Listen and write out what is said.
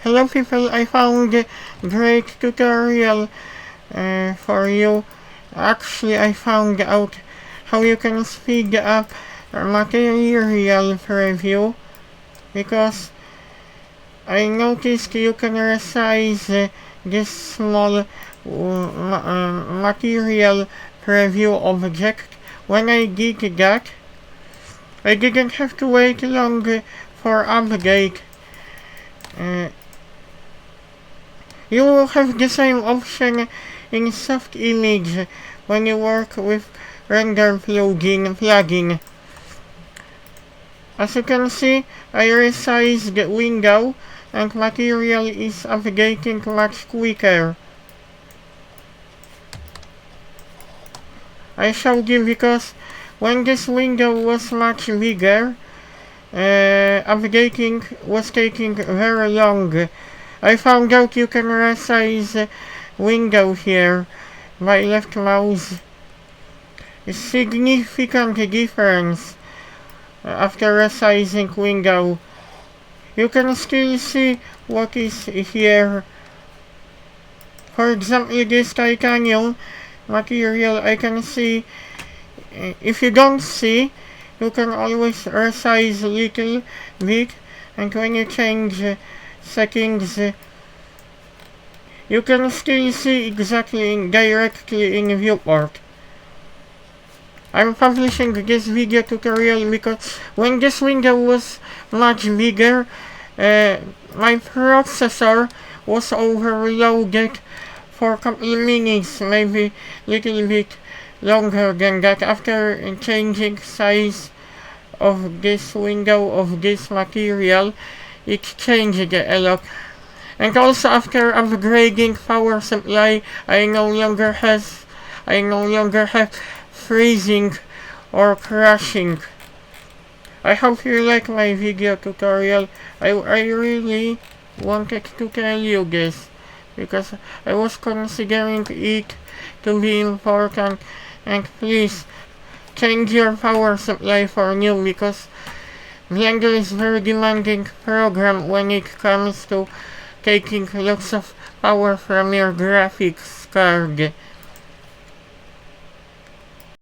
Hello people, I found a great tutorial for you. Actually, I found out how you can speed up material preview, because I noticed you can resize this small material preview object. When I did that, I didn't have to wait long for update. You will have the same option in soft image when you work with render plugin. As you can see, I resized the window and material is updating much quicker. I showed you because when this window was much bigger, updating was taking very long. I found out you can resize window here by left mouse. A significant difference after resizing window. You can still see what is here. For example, this titanium material, I can see. If you don't see, you can always resize a little bit, and when you change settings, you can still see exactly directly in viewport. I'm publishing this video tutorial because when this window was much bigger, my processor was overloaded for a couple of minutes, maybe a little bit longer than that. After changing size of this window of this material, it changed a lot. And also after upgrading power supply, I no longer have freezing or crashing. I hope you like my video tutorial. I really wanted to tell you this because I was considering it to be important, and please change your power supply for new, because Blender is very demanding program when it comes to taking lots of power from your graphics card.